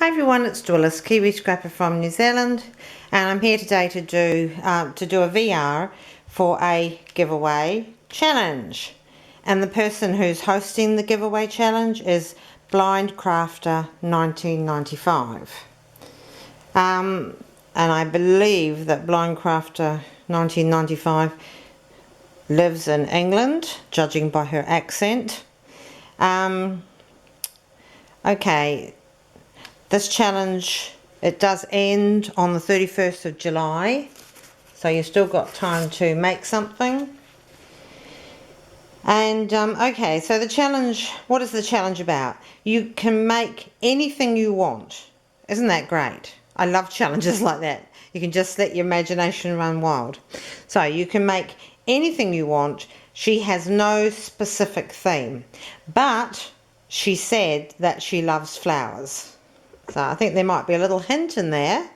Hi everyone, it's Duelist, Kiwi Scrapper from New Zealand, and I'm here today to do a VR for a giveaway challenge. And the person who's hosting the giveaway challenge is Blindcrafter1995. And I believe that Blindcrafter1995 lives in England, judging by her accent. Okay. This challenge, it does end on the 31st of July, so you've still got time to make something. And okay, so the challenge, what is the challenge about? You can make anything you want. Isn't that great? I love challenges like that. You can just let your imagination run wild. So you can make anything you want. She has no specific theme, but she said that she loves flowers. So I think there might be a little hint in there.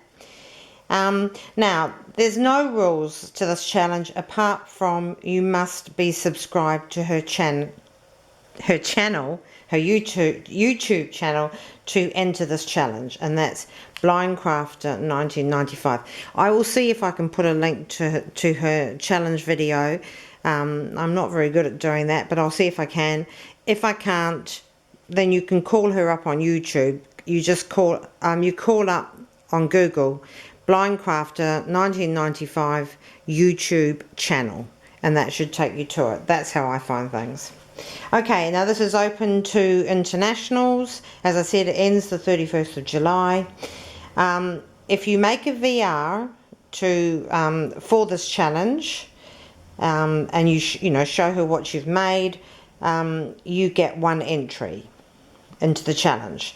Now, there's no rules to this challenge apart from you must be subscribed to her YouTube channel to enter this challenge, and that's Blindcrafter1995. I will see if I can put a link to her challenge video. I'm not very good at doing that, but I'll see if I can. If I can't, then you can call her up on YouTube. You just call up on Google Blindcrafter1995 YouTube channel, and that should take you to it. That's how I find things. Okay, now this is open to internationals. As I said, it ends the 31st of July. If you make a VR for this challenge, and you show her what you've made, you get one entry into the challenge.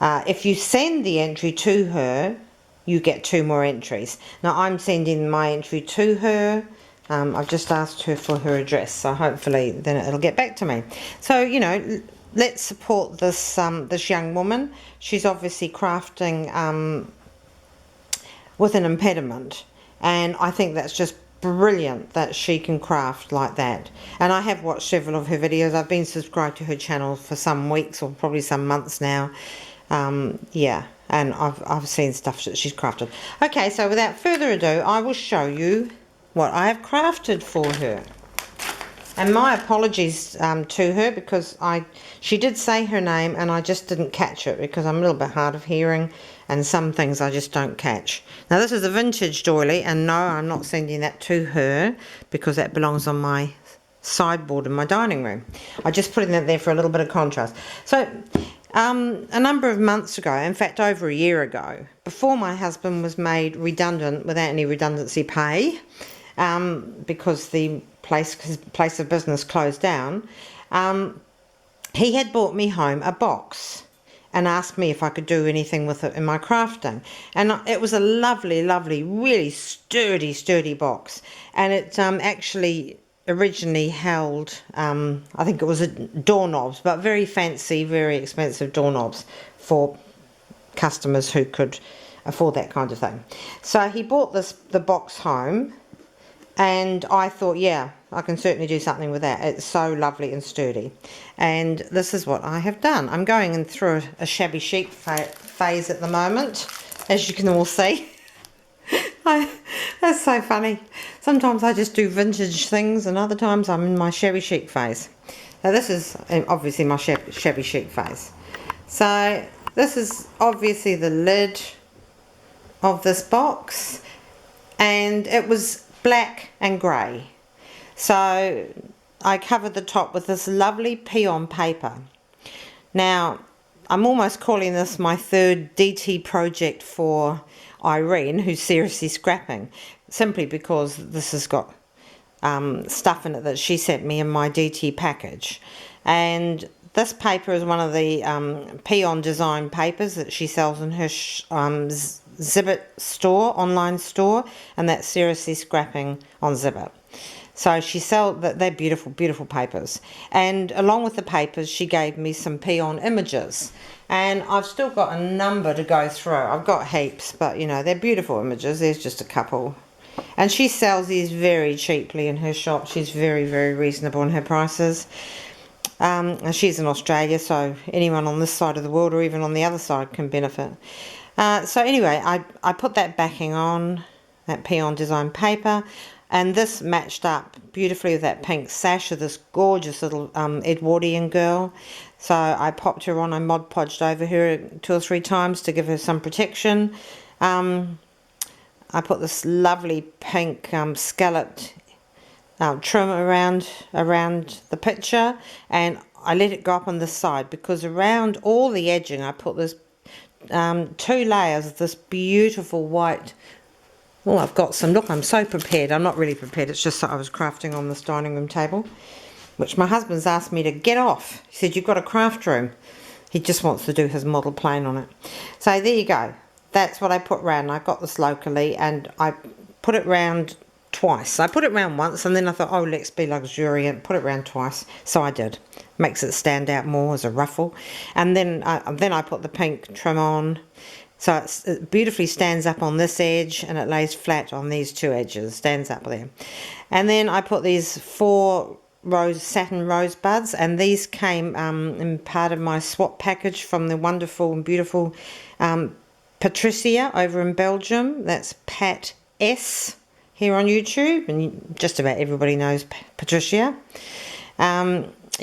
If you send the entry to her, you get 2 more entries. Now I'm sending my entry to her. I've just asked her for her address, so hopefully then it'll get back to me. So, let's support this this young woman. She's obviously crafting with an impediment, and I think that's just brilliant that she can craft like that. And I have watched several of her videos. I've been subscribed to her channel for some weeks or probably some months now. Yeah, and I've seen stuff that she's crafted. Okay, so without further ado, I will show you what I have crafted for her. And my apologies to her, because she did say her name and I just didn't catch it because I'm a little bit hard of hearing and some things I just don't catch. Now this is a vintage doily, and no, I'm not sending that to her because that belongs on my sideboard in my dining room. I just put it there for a little bit of contrast. So a number of months ago, in fact over a year ago, before my husband was made redundant without any redundancy pay, because his place of business closed down, he had brought me home a box and asked me if I could do anything with it in my crafting. And it was a lovely, lovely, really sturdy box. And it actually originally held, I think it was doorknobs, but very fancy, very expensive doorknobs for customers who could afford that kind of thing. So he brought the box home, and I thought, yeah, I can certainly do something with that. It's so lovely and sturdy. And this is what I have done. I'm going in through a shabby chic phase at the moment, as you can all see. That's so funny. Sometimes I just do vintage things, and other times I'm in my shabby chic phase. Now this is obviously my shabby chic phase. So this is obviously the lid of this box, and it was black and grey. So I covered the top with this lovely peon paper. Now I'm almost calling this my third DT project for Irene, who's seriously scrapping, simply because this has got stuff in it that she sent me in my DT package. And this paper is one of the peon design papers that she sells in her Zibbit store, online store, and that's seriously scrapping on Zibbit. So she sells that. They're beautiful, beautiful papers. And along with the papers, she gave me some peon images. And I've still got a number to go through. I've got heaps, but they're beautiful images. There's just a couple. And she sells these very cheaply in her shop. She's very, very reasonable in her prices. And she's in Australia, so anyone on this side of the world or even on the other side can benefit. So anyway, I put that backing on, that Peon design paper, and this matched up beautifully with that pink sash of this gorgeous little Edwardian girl. So I popped her on, I Mod Podged over her 2 or 3 times to give her some protection. I put this lovely pink scalloped trim around the picture, and I let it go up on this side because around all the edging I put this 2 layers of this beautiful white. Oh, I've got some. Look, I'm so prepared. I'm not really prepared. It's just that I was crafting on this dining room table, which my husband's asked me to get off. He said, you've got a craft room. He just wants to do his model plane on it. So there you go. That's what I put round. I got this locally and I put it round twice. I put it round once and then I thought, oh, let's be luxuriant. Put it round twice. So I did. Makes it stand out more as a ruffle. And then I put the pink trim on. So it beautifully stands up on this edge and it lays flat on these 2 edges. Stands up there. And then I put these 4 satin rosebuds, and these came in part of my swap package from the wonderful and beautiful Patricia over in Belgium. That's Pat S here on YouTube, and just about everybody knows Patricia.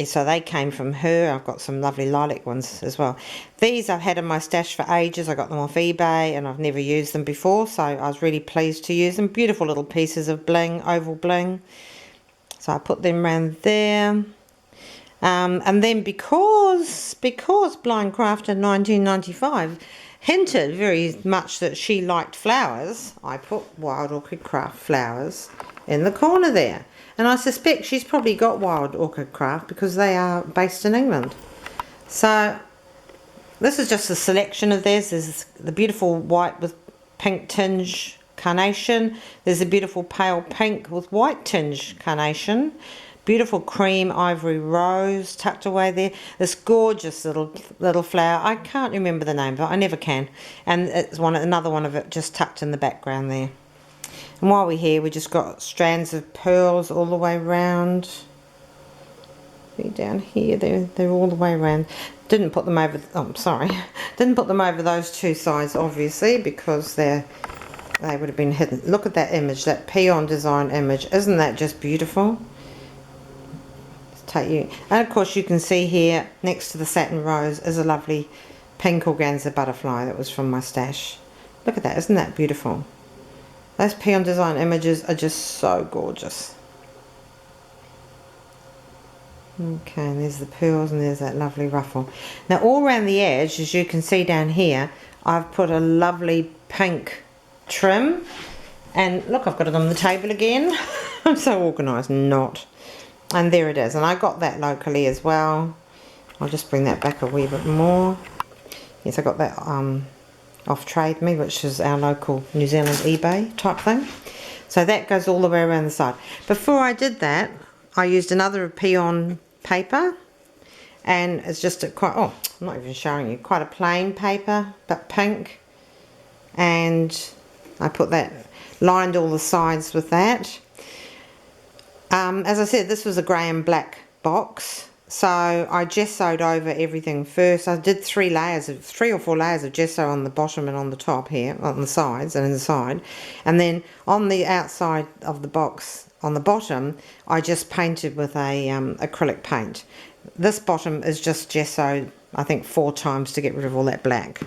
So they came from her. I've got some lovely lilac ones as well. These I've had in my stash for ages. I got them off eBay and I've never used them before, so I was really pleased to use them. Beautiful little pieces of bling, oval bling. So I put them around there. And then because Blindcrafter1995 hinted very much that she liked flowers, I put Wild Orchid Craft flowers in the corner there. And I suspect she's probably got Wild Orchid Craft because they are based in England. So this is just a selection of theirs. There's the beautiful white with pink tinge carnation. There's a beautiful pale pink with white tinge carnation. Beautiful cream ivory rose tucked away there. This gorgeous little flower. I can't remember the name of it. I never can. And it's another one of it just tucked in the background there. And while we're here, we just got strands of pearls all the way around. See down here, they're all the way around. Didn't put them over. Oh, I'm sorry. Didn't put them over those 2 sides, obviously, because they would have been hidden. Look at that image, that Peon design image. Isn't that just beautiful? Take you. And of course, you can see here next to the satin rose is a lovely pink organza butterfly that was from my stash. Look at that. Isn't that beautiful? Those Peon design images are just so gorgeous. Okay, and there's the pearls and there's that lovely ruffle. Now all around the edge, as you can see down here, I've put a lovely pink trim. And look, I've got it on the table again. I'm so organised. Not. And there it is. And I got that locally as well. I'll just bring that back a wee bit more. Yes, I got that off Trade Me, which is our local New Zealand eBay type thing. So that goes all the way around the side. Before I did that, I used another Peon paper, and it's just I'm not even showing you, quite a plain paper, but pink. And I put that, lined all the sides with that. As I said, this was a grey and black box. So I gessoed over everything first. I did 3 or 4 layers of gesso on the bottom and on the top here, on the sides and inside. And then on the outside of the box, on the bottom, I just painted with a acrylic paint. This bottom is just gessoed, I think 4 times to get rid of all that black.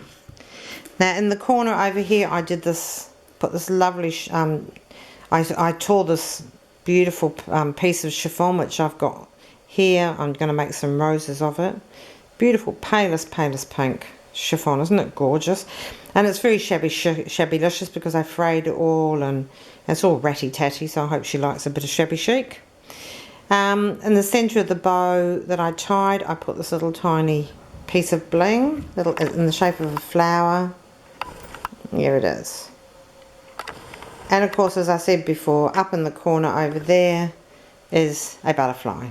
Now in the corner over here, I did this, put this lovely, I tore this beautiful piece of chiffon, which I've got here. I'm going to make some roses of it. Beautiful palest pink chiffon. Isn't it gorgeous? And it's very shabby-licious because I frayed it all, and it's all ratty-tatty, so I hope she likes a bit of shabby chic. In the centre of the bow that I tied, I put this little tiny piece of bling, in the shape of a flower. Here it is. And of course, as I said before, up in the corner over there is a butterfly.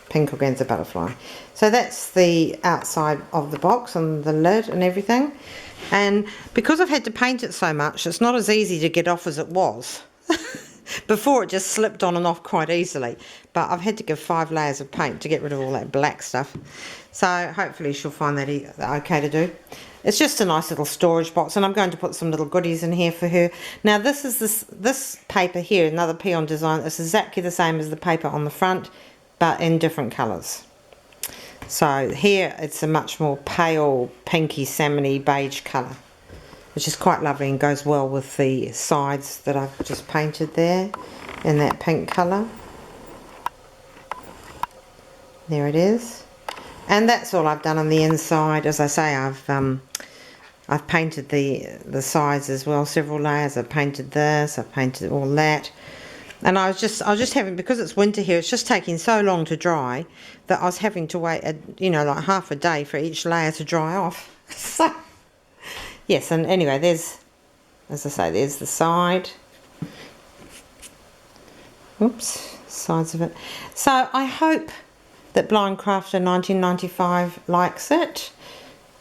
Pink organza butterfly. So that's the outside of the box and the lid and everything. And because I've had to paint it so much, it's not as easy to get off as it was. Before it just slipped on and off quite easily, but I've had to give 5 layers of paint to get rid of all that black stuff. So hopefully she'll find that okay to do. It's just a nice little storage box, and I'm going to put some little goodies in here for her. Now this is this paper here, another Peon design. It's exactly the same as the paper on the front, but in different colours. So here it's a much more pale, pinky, salmony, beige colour, which is quite lovely and goes well with the sides that I've just painted there in that pink colour. There it is. And that's all I've done on the inside. As I say, I've painted the sides as well, several layers. I've painted this, I've painted all that. And I was just having, because it's winter here, it's just taking so long to dry that I was having to wait, like half a day for each layer to dry off. So, yes, and anyway, there's, as I say, there's the side. Oops, sides of it. So I hope that Blindcrafter1995 likes it.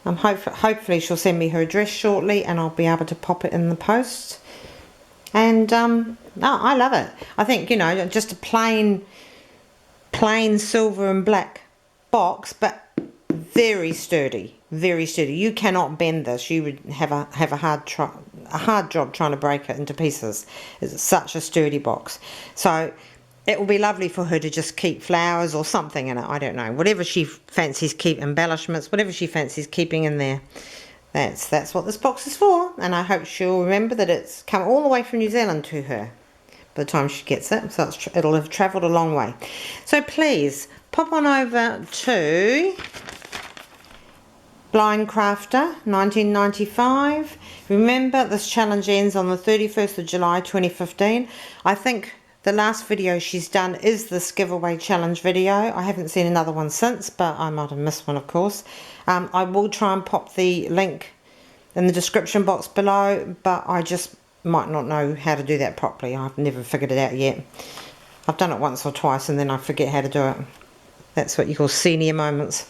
Hopefully she'll send me her address shortly, and I'll be able to pop it in the post. And I love it. I think, just a plain silver and black box, but very sturdy, very sturdy. You cannot bend this. You would have a hard job trying to break it into pieces. It's such a sturdy box. So it will be lovely for her to just keep flowers or something in it. I don't know. Whatever she fancies embellishments, whatever she fancies keeping in there. That's what this box is for. And I hope she'll remember that it's come all the way from New Zealand to her by the time she gets it. So it'll have travelled a long way. So please pop on over to Blindcrafter1995. Remember, this challenge ends on the 31st of July 2015. I think the last video she's done is this giveaway challenge video. I haven't seen another one since, but I might have missed one, of course. I will try and pop the link in the description box below, but I just might not know how to do that properly. I've never figured it out yet. I've done it once or twice and then I forget how to do it. That's what you call senior moments.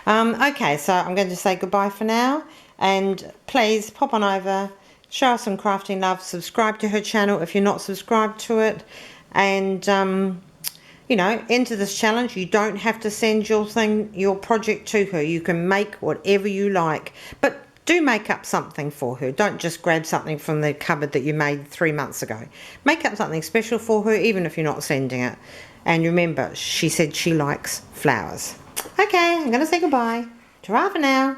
Okay, so I'm going to say goodbye for now, and please pop on over, show us some crafting love, subscribe to her channel if you're not subscribed to it, and enter this challenge. You don't have to send your project to her. You can make whatever you like, but do make up something for her. Don't just grab something from the cupboard that you made 3 months ago. Make up something special for her, even if you're not sending it. And remember, she said she likes flowers. Okay, I'm going to say goodbye. Ta-ra for now.